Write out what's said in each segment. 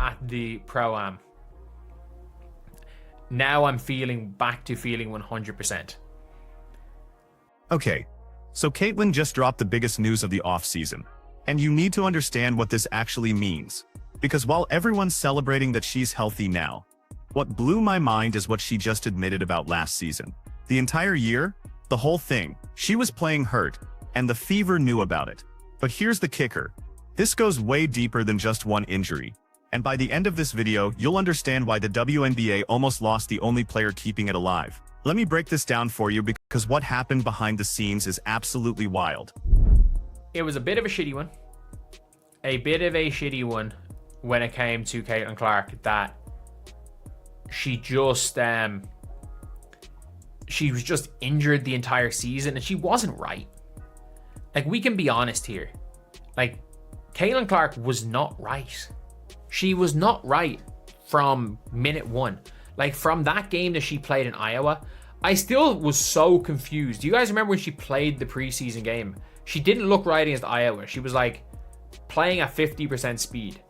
at the Pro-Am. Now I'm back to feeling 100%. Okay, so Caitlyn just dropped the biggest news of the offseason. And you need to understand what this actually means. Because while everyone's celebrating that she's healthy now, what blew my mind is what she just admitted about last season. The entire year, the whole thing, she was playing hurt, and the Fever knew about it. But here's the kicker. This goes way deeper than just one injury. And by the end of this video, you'll understand why the WNBA almost lost the only player keeping it alive. Let me break this down for you because what happened behind the scenes is absolutely wild. It was a bit of a shitty one. When it came to Caitlin Clark, that she was just injured the entire season, and she wasn't right. Like, we can be honest here. Like, Caitlin Clark was not right. She was not right from minute one. Like, from that game that she played in Iowa, I still was so confused. Do you guys remember when she played the preseason game? She didn't look right against Iowa. She was like playing at 50% speed.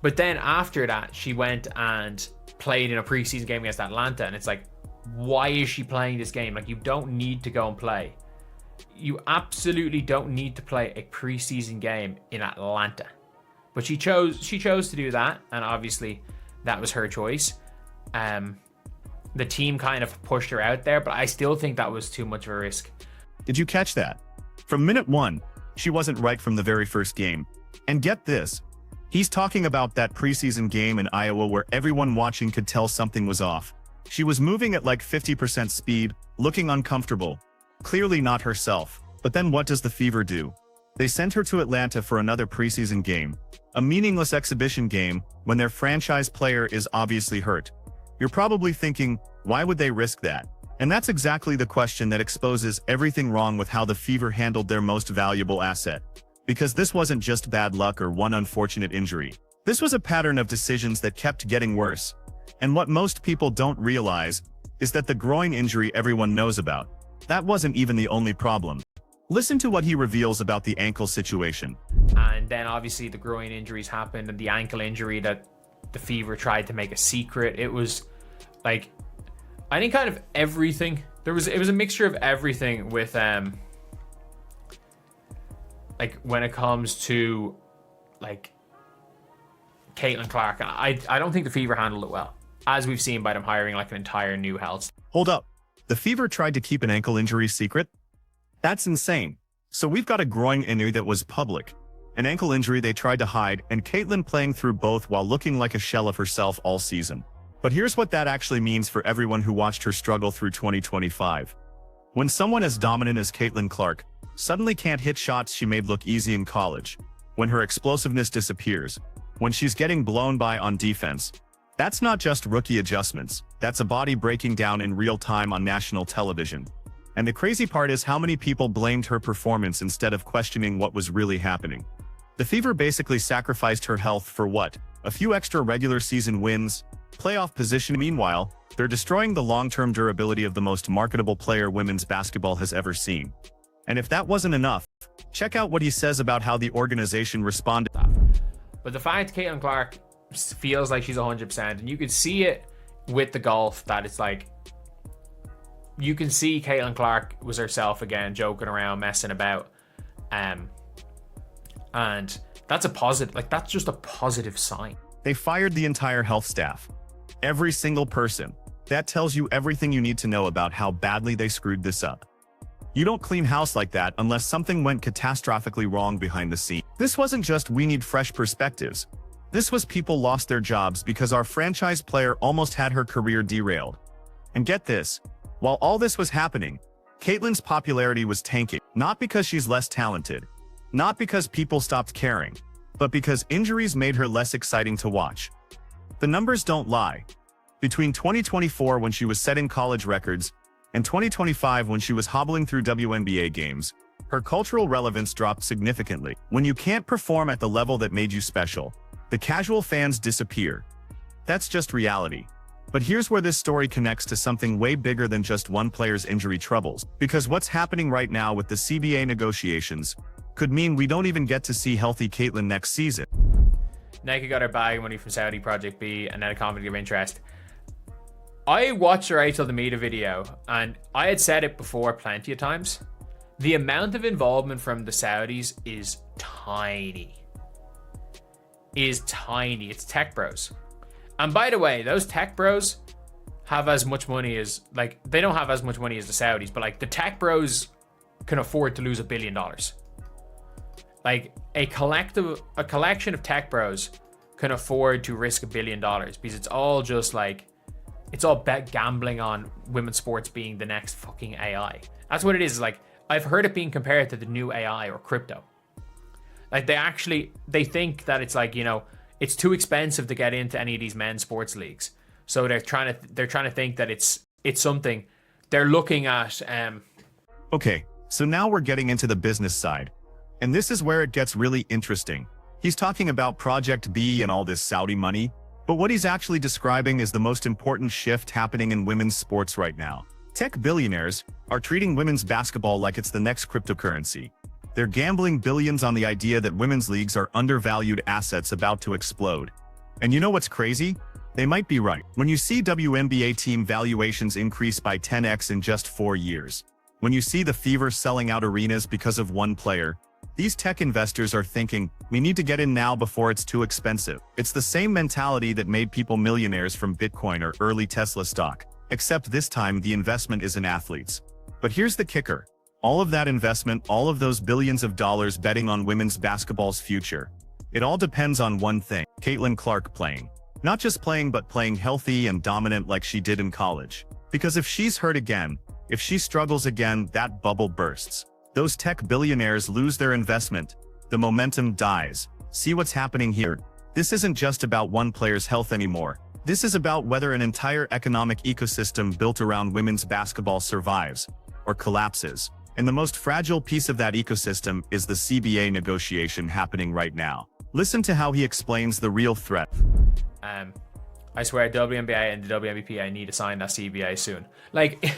But then after that, she went and played in a preseason game against Atlanta. And it's like, why is she playing this game? Like, you don't need to go and play. You absolutely don't need to play a preseason game in Atlanta. But she chose to do that. And obviously that was her choice. The team kind of pushed her out there, but I still think that was too much of a risk. Did you catch that? From minute one, she wasn't right from the very first game. And get this, he's talking about that preseason game in Iowa where everyone watching could tell something was off. She was moving at like 50% speed, looking uncomfortable. Clearly not herself. But then what does the Fever do? They sent her to Atlanta for another preseason game. A meaningless exhibition game when their franchise player is obviously hurt. You're probably thinking, why would they risk that? And that's exactly the question that exposes everything wrong with how the Fever handled their most valuable asset. Because this wasn't just bad luck or one unfortunate injury. This was a pattern of decisions that kept getting worse. And what most people don't realize is that the groin injury everyone knows about, that wasn't even the only problem. Listen to what he reveals about the ankle situation. And then obviously the groin injuries happened, and the ankle injury that the Fever tried to make a secret. It was like, I think kind of everything. It was a mixture of everything with like when it comes to like Caitlin Clark. And I don't think the Fever handled it well, as we've seen by them hiring like an entire new health. Hold up. The Fever tried to keep an ankle injury secret? That's insane. So we've got a groin injury that was public, an ankle injury they tried to hide, and Caitlyn playing through both while looking like a shell of herself all season. But here's what that actually means for everyone who watched her struggle through 2025. When someone as dominant as Caitlin Clark suddenly can't hit shots she made look easy in college, when her explosiveness disappears, when she's getting blown by on defense, that's not just rookie adjustments, that's a body breaking down in real time on national television. And the crazy part is how many people blamed her performance instead of questioning what was really happening. The Fever basically sacrificed her health for what? A few extra regular season wins, playoff position. Meanwhile, they're destroying the long-term durability of the most marketable player women's basketball has ever seen. And if that wasn't enough, check out what he says about how the organization responded. But the fact Caitlin Clark feels like she's 100%, and you could see it with the golf, that it's like, you can see Caitlin Clark was herself again, joking around, messing about. And that's a positive, like, that's just a positive sign. They fired the entire health staff. Every single person. That tells you everything you need to know about how badly they screwed this up. You don't clean house like that unless something went catastrophically wrong behind the scenes. This wasn't just we need fresh perspectives. This was people lost their jobs because our franchise player almost had her career derailed. And get this, while all this was happening, Caitlyn's popularity was tanking, not because she's less talented, not because people stopped caring, but because injuries made her less exciting to watch. The numbers don't lie. Between 2024, when she was setting college records, and 2025, when she was hobbling through WNBA games, her cultural relevance dropped significantly. When you can't perform at the level that made you special, the casual fans disappear. That's just reality. But here's where this story connects to something way bigger than just one player's injury troubles. Because what's happening right now with the CBA negotiations could mean we don't even get to see healthy Caitlyn next season. Nike got her bag money from Saudi Project B and then a conflict of interest. I watched the Rachel Demita video, and I had said it before plenty of times. The amount of involvement from the Saudis is tiny. It's tech bros. And by the way, those tech bros have as much money as, like, they don't have as much money as the Saudis, but like the tech bros can afford to lose $1 billion. Like a collection of tech bros can afford to risk $1 billion because it's all just like, it's all bet gambling on women's sports being the next fucking AI. That's what it is. Like, I've heard it being compared to the new AI or crypto. Like they think that it's like, you know, it's too expensive to get into any of these men's sports leagues. So they're trying to think that it's something. They're looking at Okay, so now we're getting into the business side. And this is where it gets really interesting. He's talking about Project B and all this Saudi money, but what he's actually describing is the most important shift happening in women's sports right now. Tech billionaires are treating women's basketball like it's the next cryptocurrency. They're gambling billions on the idea that women's leagues are undervalued assets about to explode. And you know what's crazy? They might be right. When you see WNBA team valuations increase by 10x in just 4 years, when you see the Fever selling out arenas because of one player, these tech investors are thinking, we need to get in now before it's too expensive. It's the same mentality that made people millionaires from Bitcoin or early Tesla stock, except this time the investment is in athletes. But here's the kicker. All of that investment, all of those billions of dollars betting on women's basketball's future, it all depends on one thing, Caitlin Clark playing. Not just playing, but playing healthy and dominant like she did in college. Because if she's hurt again, if she struggles again, that bubble bursts. Those tech billionaires lose their investment. The momentum dies. See what's happening here? This isn't just about one player's health anymore. This is about whether an entire economic ecosystem built around women's basketball survives or collapses. And the most fragile piece of that ecosystem is the CBA negotiation happening right now. Listen to how he explains the real threat. I swear WNBA and the WNBA need to sign that CBA soon. Like,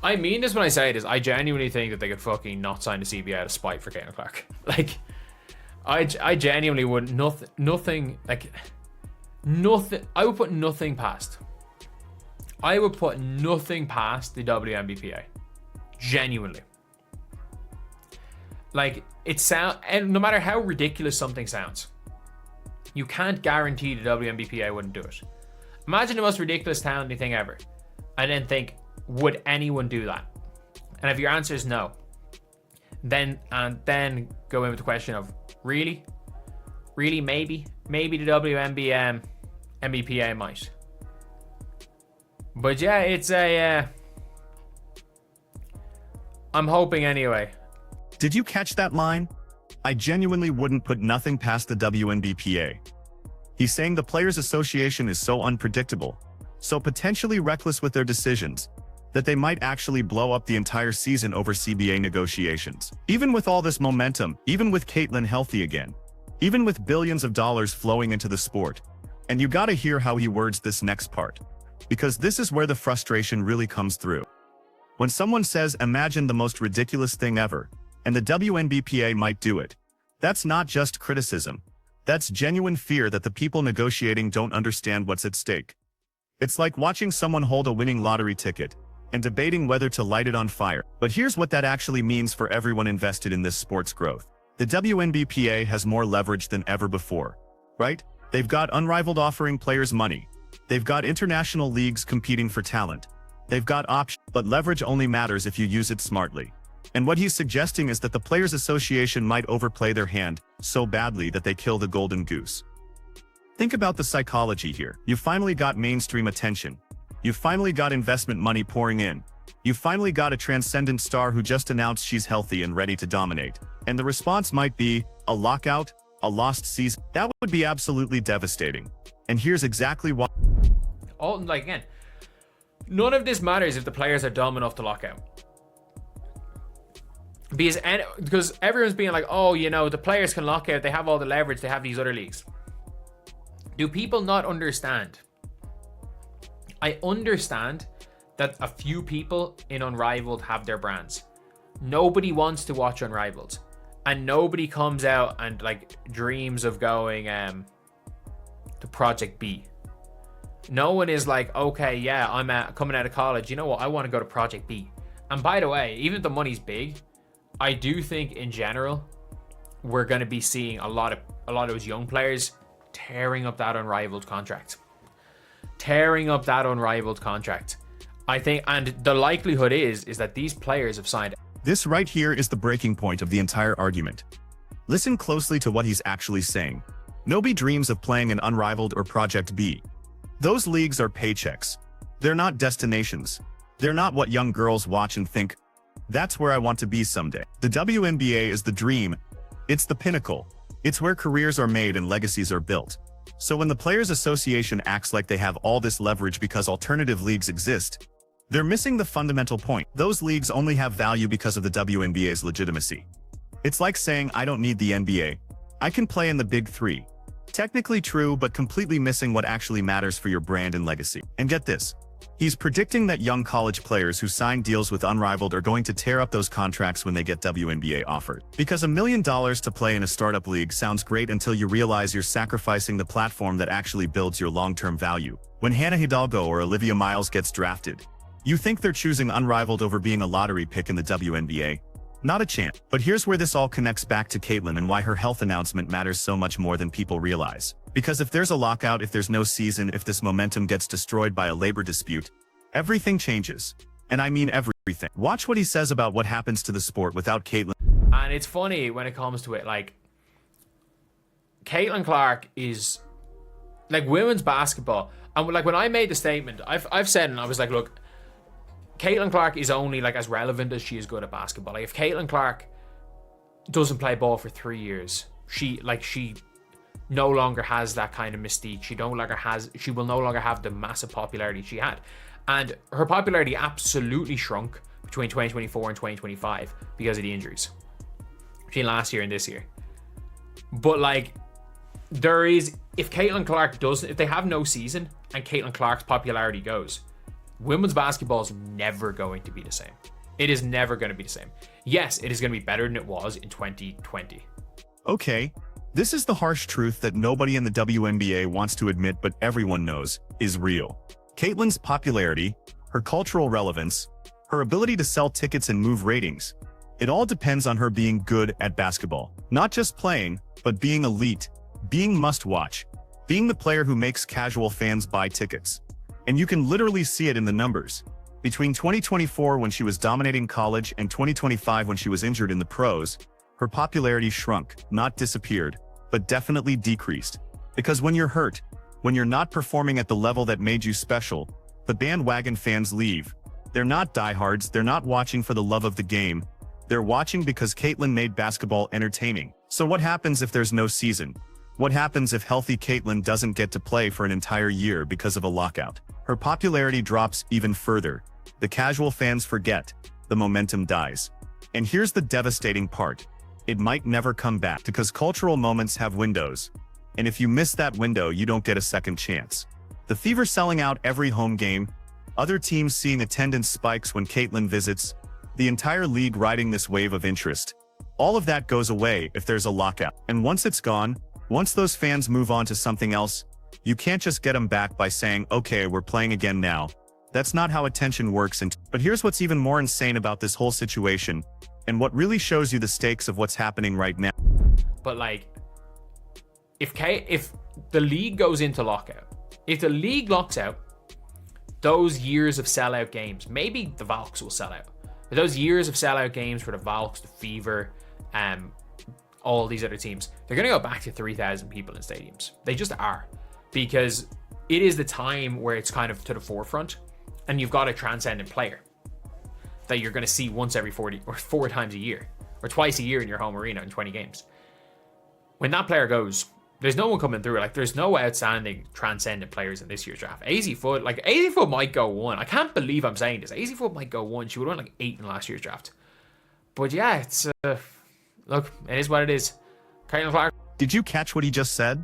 I mean this when I say this. I genuinely think that they could fucking not sign the CBA out of spite for Caitlin Clark. Like, I genuinely would nothing. I would put nothing past. I would put nothing past the WNBA. Genuinely. Like, and no matter how ridiculous something sounds, you can't guarantee the WNBA wouldn't do it. Imagine the most ridiculous talented thing ever, and then think, would anyone do that? And if your answer is no, then go in with the question of, really, maybe the WNBA MBPA might. But yeah, it's I'm hoping anyway. Did you catch that line? I genuinely wouldn't put nothing past the WNBPA. He's saying the Players Association is so unpredictable, so potentially reckless with their decisions, that they might actually blow up the entire season over CBA negotiations. Even with all this momentum, even with Caitlin healthy again, even with billions of dollars flowing into the sport. And you gotta hear how he words this next part, because this is where the frustration really comes through. When someone says, imagine the most ridiculous thing ever, and the WNBPA might do it, that's not just criticism. That's genuine fear that the people negotiating don't understand what's at stake. It's like watching someone hold a winning lottery ticket and debating whether to light it on fire. But here's what that actually means for everyone invested in this sport's growth. The WNBPA has more leverage than ever before, right? They've got unrivaled offering players money. They've got international leagues competing for talent. They've got options, but leverage only matters if you use it smartly. And what he's suggesting is that the Players Association might overplay their hand so badly that they kill the golden goose. Think about the psychology here. You finally got mainstream attention. You finally got investment money pouring in. You finally got a transcendent star who just announced she's healthy and ready to dominate. And the response might be a lockout, a lost season. That would be absolutely devastating. And here's exactly why. Again, none of this matters if the players are dumb enough to lock out. Because everyone's being like, oh, you know, the players can lock out. They have all the leverage. They have these other leagues. Do people not understand? I understand that a few people in Unrivaled have their brands. Nobody wants to watch Unrivaled. And nobody comes out and like dreams of going, to Project B. No one is like, okay, yeah, I'm coming out of college. You know what? I want to go to Project B. And by the way, even if the money's big, I do think in general, we're going to be seeing a lot of those young players tearing up that unrivaled contract. I think, and the likelihood is that these players have signed. This right here is the breaking point of the entire argument. Listen closely to what he's actually saying. Nobody dreams of playing an unrivaled or Project B. Those leagues are paychecks. They're not destinations. They're not what young girls watch and think, that's where I want to be someday. The WNBA is the dream. It's the pinnacle. It's where careers are made and legacies are built. So when the Players Association acts like they have all this leverage because alternative leagues exist, they're missing the fundamental point. Those leagues only have value because of the WNBA's legitimacy. It's like saying, I don't need the NBA. I can play in the Big Three. Technically true, but completely missing what actually matters for your brand and legacy. And get this. He's predicting that young college players who sign deals with Unrivaled are going to tear up those contracts when they get WNBA offered. Because $1 million to play in a startup league sounds great until you realize you're sacrificing the platform that actually builds your long-term value. When Hannah Hidalgo or Olivia Miles gets drafted, you think they're choosing Unrivaled over being a lottery pick in the WNBA? Not a chance. But here's where this all connects back to Caitlyn and why her health announcement matters so much more than people realize. Because if there's a lockout, if there's no season, if this momentum gets destroyed by a labor dispute, everything changes. And I mean everything. Watch what he says about what happens to the sport without Caitlyn. And it's funny when it comes to it, like, Caitlin Clark is, like, women's basketball. And like when I made the statement, I've said, and I was like, look, Caitlin Clark is only like as relevant as she is good at basketball. Like if Caitlin Clark doesn't play ball for 3 years, she no longer has that kind of mystique. She will no longer have the massive popularity she had. And her popularity absolutely shrunk between 2024 and 2025 because of the injuries between last year and this year. But like if Caitlin Clark if they have no season and Caitlin Clark's popularity goes, women's basketball is never going to be the same. It is never going to be the same. Yes, it is going to be better than it was in 2020. Okay, this is the harsh truth that nobody in the WNBA wants to admit, but everyone knows is real. Caitlyn's popularity, her cultural relevance, her ability to sell tickets and move ratings, it all depends on her being good at basketball. Not just playing, but being elite, being must-watch, being the player who makes casual fans buy tickets. And you can literally see it in the numbers. Between 2024 when she was dominating college and 2025 when she was injured in the pros, her popularity shrunk, not disappeared, but definitely decreased. Because when you're hurt, when you're not performing at the level that made you special, the bandwagon fans leave. They're not diehards, they're not watching for the love of the game. They're watching because Caitlyn made basketball entertaining. So what happens if there's no season? What happens if healthy Caitlyn doesn't get to play for an entire year because of a lockout? Her popularity drops even further. The casual fans forget. The momentum dies. And here's the devastating part. It might never come back because cultural moments have windows. And if you miss that window, you don't get a second chance. The Fever selling out every home game, other teams seeing attendance spikes when Caitlyn visits, the entire league riding this wave of interest. All of that goes away if there's a lockout. And once it's gone, once those fans move on to something else, you can't just get them back by saying, okay, we're playing again now. That's not how attention works. But here's what's even more insane about this whole situation, and what really shows you the stakes of what's happening right now. But like, if the league goes into lockout, if the league locks out, those years of sellout games, maybe the Valks will sell out, but those years of sellout games for the Valks, the Fever, all these other teams, they're going to go back to 3,000 people in stadiums. They just are, because it is the time where it's kind of to the forefront, and you've got a transcendent player that you're going to see once every 40 or 4 times a year, or twice a year in your home arena in 20 games. When that player goes, there's no one coming through. Like, there's no outstanding transcendent players in this year's draft. AZ Foot might go 1. I can't believe I'm saying this. AZ Foot might go 1. She would have won like 8 in last year's draft. But yeah, it's look, it is what it is. Caitlin Clark. Did you catch what he just said?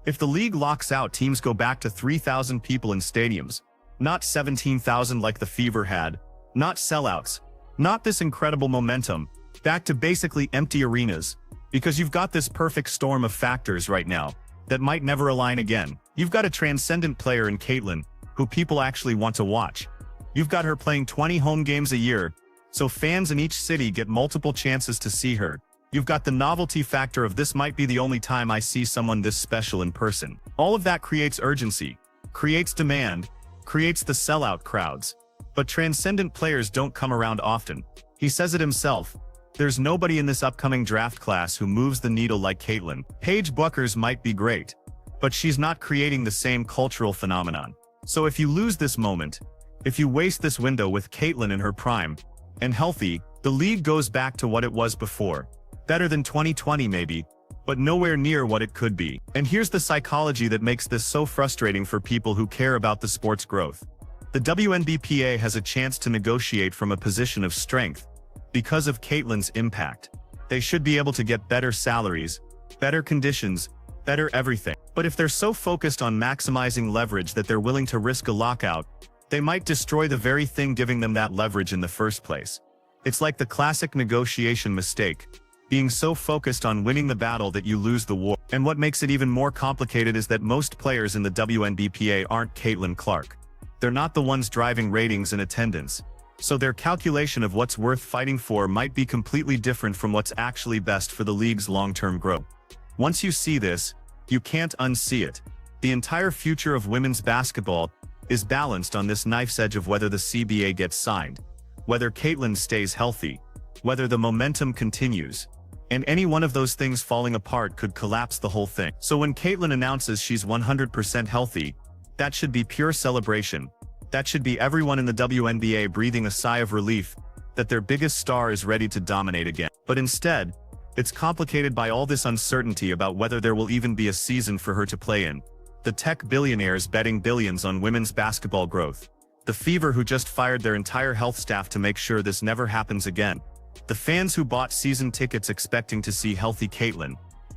If the league locks out, teams go back to 3,000 people in stadiums, not 17,000 like the Fever had, not sellouts, not this incredible momentum, back to basically empty arenas, because you've got this perfect storm of factors right now that might never align again. You've got a transcendent player in Caitlyn, who people actually want to watch. You've got her playing 20 home games a year, so fans in each city get multiple chances to see her. You've got the novelty factor of this might be the only time I see someone this special in person. All of that creates urgency, creates demand, creates the sellout crowds. But transcendent players don't come around often. He says it himself. There's nobody in this upcoming draft class who moves the needle like Caitlyn. Paige Bueckers might be great, but she's not creating the same cultural phenomenon. So if you lose this moment, if you waste this window with Caitlyn in her prime, and healthy, the league goes back to what it was before. Better than 2020 maybe, but nowhere near what it could be. And here's the psychology that makes this so frustrating for people who care about the sport's growth. The WNBA has a chance to negotiate from a position of strength because of Caitlyn's impact. They should be able to get better salaries, better conditions, better everything. But if they're so focused on maximizing leverage that they're willing to risk a lockout, they might destroy the very thing giving them that leverage in the first place. It's like the classic negotiation mistake, being so focused on winning the battle that you lose the war. And what makes it even more complicated is that most players in the WNBA aren't Caitlyn Clark. They're not the ones driving ratings and attendance. So their calculation of what's worth fighting for might be completely different from what's actually best for the league's long-term growth. Once you see this, you can't unsee it. The entire future of women's basketball is balanced on this knife's edge of whether the CBA gets signed, whether Caitlyn stays healthy, whether the momentum continues. And any one of those things falling apart could collapse the whole thing. So when Caitlyn announces she's 100% healthy, that should be pure celebration. That should be everyone in the WNBA breathing a sigh of relief that their biggest star is ready to dominate again. But instead, it's complicated by all this uncertainty about whether there will even be a season for her to play in. The tech billionaires betting billions on women's basketball growth. The Fever who just fired their entire health staff to make sure this never happens again. The fans who bought season tickets expecting to see healthy Caitlyn.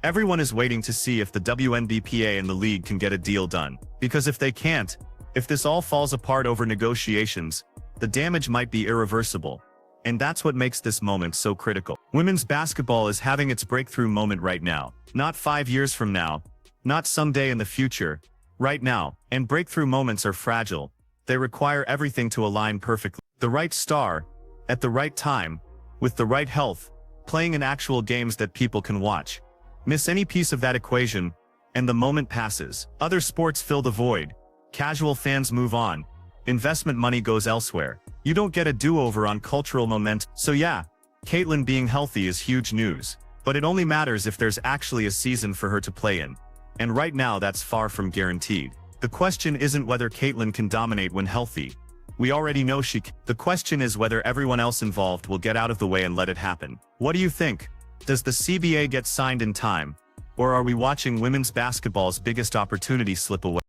Everyone is waiting to see if the WNBA and the league can get a deal done. Because if they can't, if this all falls apart over negotiations, the damage might be irreversible. And that's what makes this moment so critical. Women's basketball is having its breakthrough moment right now. Not 5 years from now, not someday in the future, right now. And breakthrough moments are fragile. They require everything to align perfectly. The right star, at the right time, with the right health, playing in actual games that people can watch. Miss any piece of that equation, and the moment passes. Other sports fill the void. Casual fans move on. Investment money goes elsewhere. You don't get a do-over on cultural momentum. So yeah, Caitlyn being healthy is huge news. But it only matters if there's actually a season for her to play in. And right now that's far from guaranteed. The question isn't whether Caitlyn can dominate when healthy. We already know she can. The question is whether everyone else involved will get out of the way and let it happen. What do you think? Does the CBA get signed in time? Or are we watching women's basketball's biggest opportunity slip away?